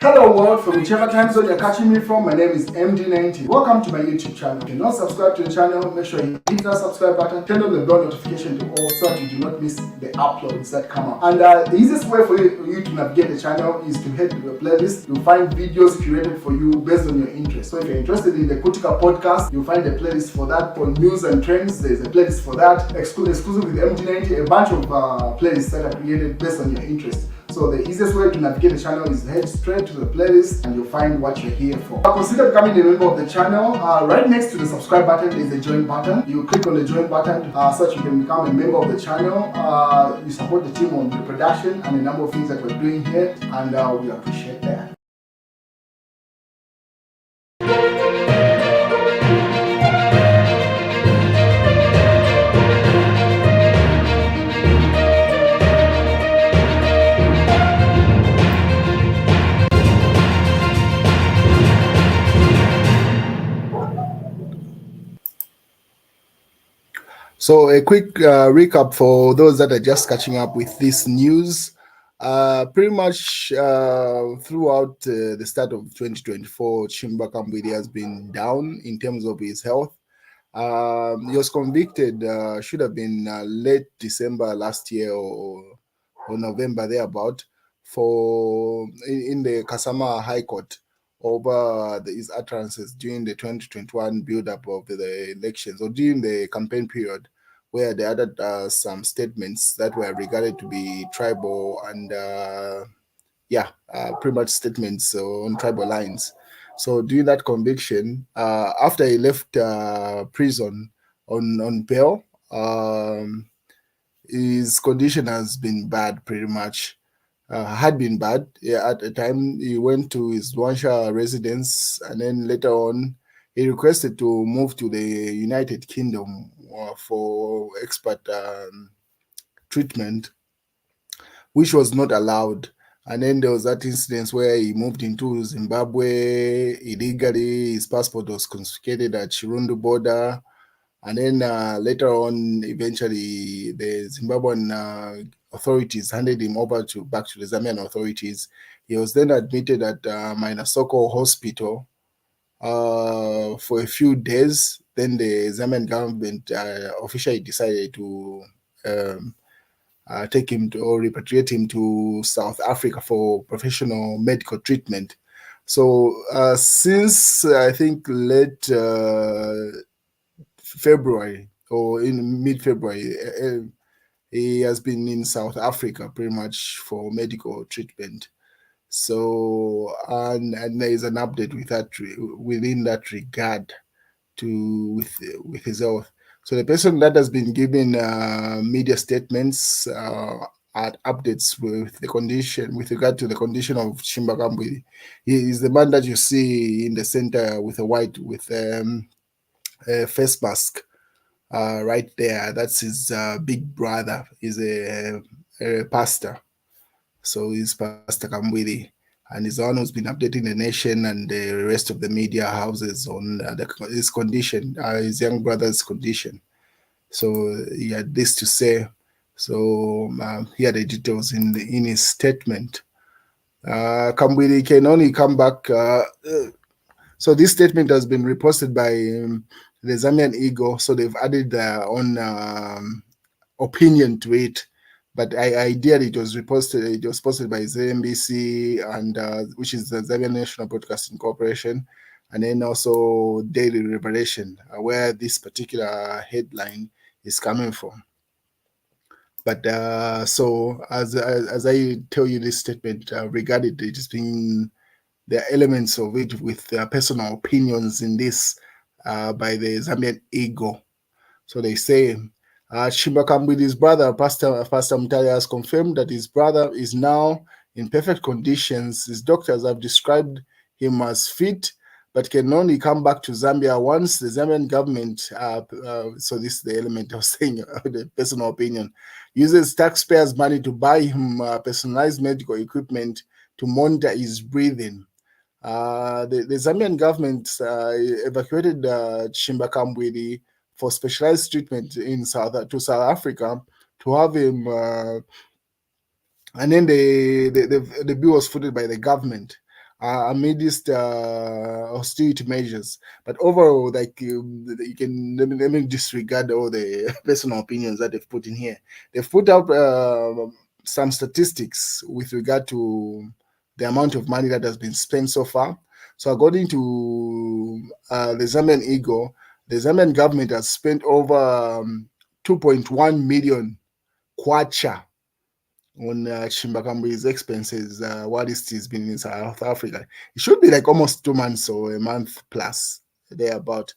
Hello world, from whichever time zone you're catching me from, my name is MD90. Welcome to my YouTube channel. If you're not subscribed to the channel, make sure you hit that subscribe button, turn on the bell notification to all so that you do not miss the uploads that come up. And the easiest way for you to navigate the channel is to head to the playlist. You'll find videos curated for you based on your interest. So if you're interested in the Kutika podcast, you'll find a playlist for that. For news and trends, there's a playlist for that. Exclusive with MD90, a bunch of playlists that are created based on your interest. So the easiest way to navigate the channel is head straight to the playlist and you'll find what you're here for. Consider becoming a member of the channel. Right next to the subscribe button is the join button. You click on the join button so that you can become a member of the channel. You support the team on the production and a number of things that we're doing here, and we appreciate that. So a quick recap for those that are just catching up with this news. Pretty much throughout the start of 2024, Chishimba Kambwili has been down in terms of his health. He was convicted, should have been late December last year or November thereabout, in the Kasama High Court over his utterances during the 2021 build-up of the elections, or during the campaign period, where they added some statements that were regarded to be tribal and pretty much statements on tribal lines. So during that conviction, after he left prison on bail, his condition has been bad pretty much. Had been bad. At the time, he went to his Luansha residence, and then later on, he requested to move to the United Kingdom for expert treatment, which was not allowed. And then there was that incident where he moved into Zimbabwe illegally. His passport was confiscated at Chirundu border. And then later on, eventually, the Zimbabwean authorities handed him over back to the Zambian authorities. He was then admitted at Mainasoko Hospital for a few days. Then the Zambian government officially decided to take him to, or repatriate him to South Africa for professional medical treatment. So since I think late February or in mid-February, he has been in South Africa pretty much for medical treatment. So and there is an update with that within that regard with his health. So the person that has been giving media statements at updates with the condition, with regard to the condition of Chishimba Kambwili, he is the man that you see in the center with a white face mask right there. That's his big brother. He's a pastor. So he's Pastor Kambwili, and he's the one who's been updating the nation and the rest of the media houses on his condition, his young brother's condition. So he had this to say. So here are the details in his statement. Kambwili can only come back. So this statement has been reposted by the Zambian Eagle. So they've added their own opinion to it. But ideally, it was reposted. It was posted by ZMBC, and which is the Zambian National Broadcasting Corporation, and then also Daily Revelation, where this particular headline is coming from. But so as I tell you this statement regarding it, it's been the elements of it with personal opinions in this by the Zambian Eagle. So they say. Chishimba Kambwili's brother, Pastor Mutale, has confirmed that his brother is now in perfect conditions. His doctors have described him as fit, but can only come back to Zambia once the Zambian government, so this is the element I was saying, the personal opinion, uses taxpayers' money to buy him personalized medical equipment to monitor his breathing. The Zambian government evacuated Chishimba Kambwili for specialized treatment in South Africa to have him, and then the bill was footed by the government. amidst austerity measures. But overall, like you can let me disregard all the personal opinions that they've put in here. They've put out some statistics with regard to the amount of money that has been spent so far. So according to the Zambian Eagle, the Zambian government has spent over 2.1 million kwacha on Chishimba expenses while he's been in South Africa. It should be like almost 2 months or a month plus thereabout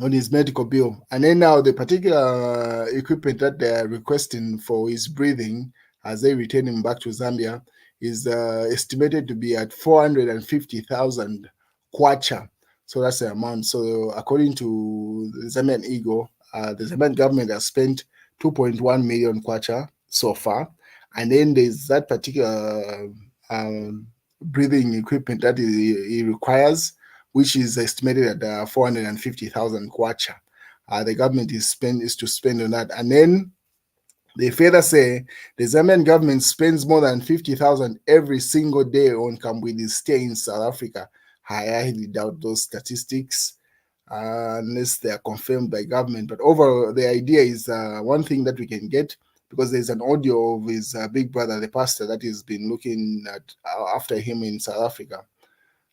on his medical bill. And then now the particular equipment that they're requesting for his breathing as they return him back to Zambia is estimated to be at 450,000 kwacha. So that's the amount. So according to the Zambian Eagle, the Zambian government has spent 2.1 million kwacha so far. And then there's that particular breathing equipment that he requires, which is estimated at 450,000 kwacha. The government is to spend on that. And then they further say the Zambian government spends more than 50,000 every single day on Kambwili's stay in South Africa. I highly doubt those statistics unless they are confirmed by government. But overall, the idea is one thing that we can get, because there's an audio of his big brother, the pastor, that has been looking at after him in South Africa.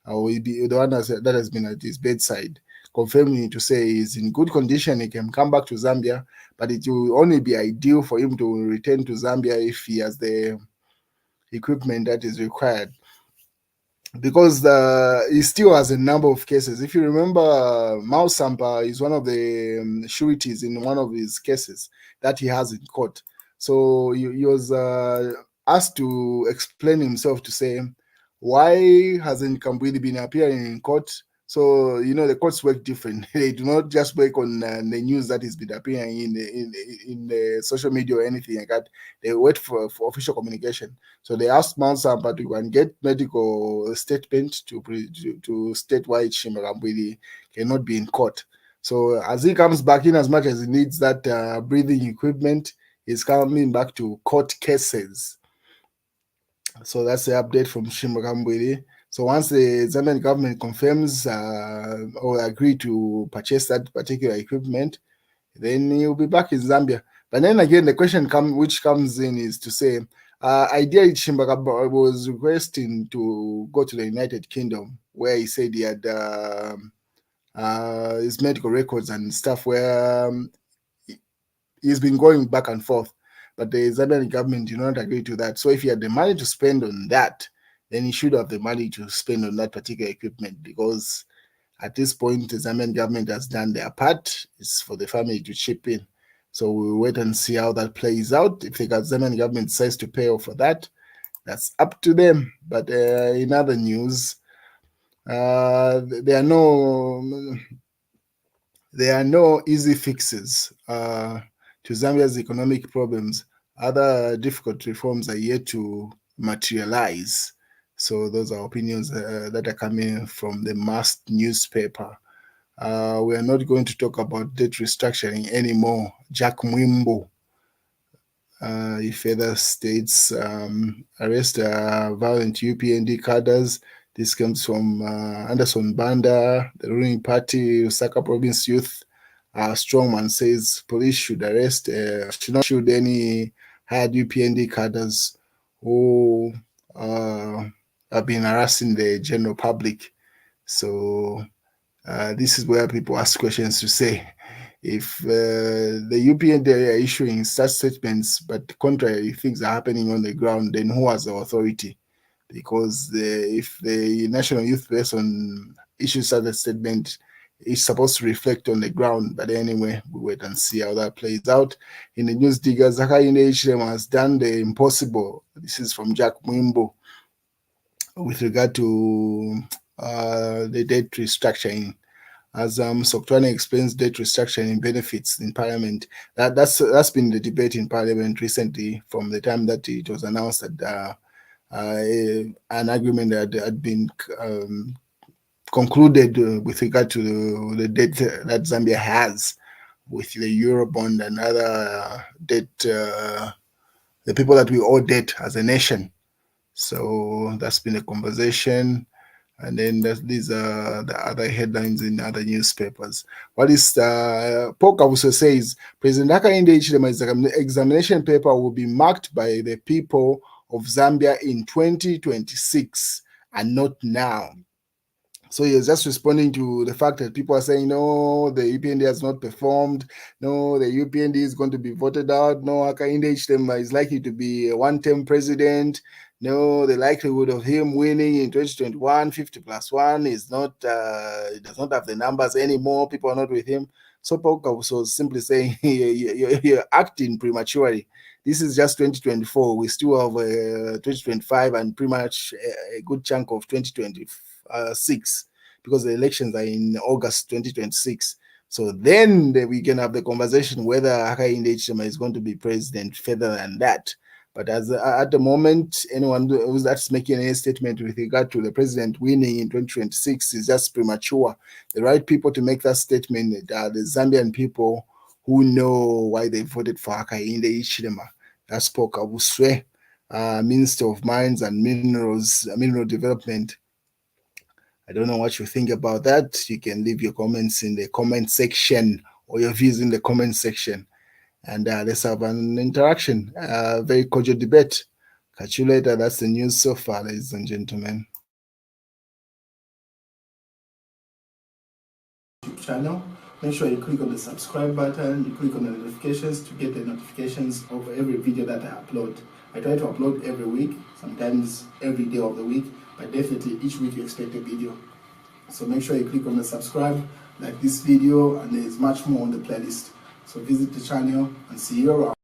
Will be the one that has been at his bedside, confirming to say he's in good condition. He can come back to Zambia, but it will only be ideal for him to return to Zambia if he has the equipment that is required, because he still has a number of cases. If you remember, Mao Sampa is one of the sureties in one of his cases that he has in court. So he was asked to explain himself, to say, why hasn't Kambwili been appearing in court? So, the courts work different. They do not just work on the news that has been appearing in the social media or anything like that. They wait for official communication. So they asked Mount Sampa to go and get medical statement to state why Chishimba Kambwili cannot be in court. So as he comes back, in as much as he needs that breathing equipment, he's coming back to court cases. So that's the update from Chishimba Kambwili. So once the Zambian government confirms or agree to purchase that particular equipment, then he'll be back in Zambia. But then again, the question which comes in is to say, ideally Chishimba Kambwili was requesting to go to the United Kingdom, where he said he had his medical records and stuff, where he's been going back and forth. But the Zambian government did not agree to that. So if he had the money to spend on that, then he should have the money to spend on that particular equipment, because at this point, the Zambian government has done their part. It's for the family to chip in. So we'll wait and see how that plays out. If the Zambian government decides to pay off for that, that's up to them. But in other news, there are no easy fixes to Zambia's economic problems. Other difficult reforms are yet to materialize. So those are opinions that are coming from the Must newspaper. We are not going to talk about debt restructuring anymore. Jack Mwimbo, he further states, arrest violent UPND cadres. This comes from Anderson Banda, the ruling party, Lusaka Province Youth strongman, says police should should not shoot any hired UPND cadres who have been harassing the general public. So this is where people ask questions to say, if the UPND are issuing such statements, but contrary things are happening on the ground, then who has the authority? Because if the National Youth Person issues such a statement, it's supposed to reflect on the ground. But anyway, we wait and see how that plays out. In the news, Digger Zakayinde HM has done the impossible. This is from Jack Mwimbo with regard to the debt restructuring. As Soktwane explains debt restructuring benefits in Parliament, that's been the debate in Parliament recently, from the time that it was announced that an agreement that had been concluded with regard to the debt that Zambia has with the Eurobond and other debt, the people that we owe debt as a nation. So that's been a conversation. And then these are the other headlines in other newspapers. What is Poka also says President Hakainde Hichilema's examination paper will be marked by the people of Zambia in 2026 and not now. So he was just responding to the fact that people are saying, no, the UPND has not performed. No, the UPND is going to be voted out. No, Hakainde Hichilema is likely to be a one-term president. No, the likelihood of him winning in 2021, 50+1 is not, it does not have the numbers anymore. People are not with him. So Poka was simply saying, you're acting prematurely. This is just 2024. We still have 2025 and pretty much a good chunk of 2026 because the elections are in August 2026. So then we can have the conversation whether Hakainde Hichilema is going to be president further than that. But as at the moment, anyone who's that's making any statement with regard to the president winning in 2026 is just premature. The right people to make that statement are the Zambian people who know why they voted for Hakainde Hichilema. That's Paul Kabuswe, Minister of Mines and Minerals, Mineral Development. I don't know what you think about that. You can leave your comments in the comment section or your views in the comment section. And let's have an interaction, very cordial debate. Catch you later. That's the news so far, ladies and gentlemen. Channel. Make sure you click on the subscribe button, you click on the notifications to get the notifications of every video that I upload. I try to upload every week, sometimes every day of the week, but definitely each week you expect a video. So make sure you click on the subscribe, like this video, and there's much more on the playlist. So visit the channel and see you around.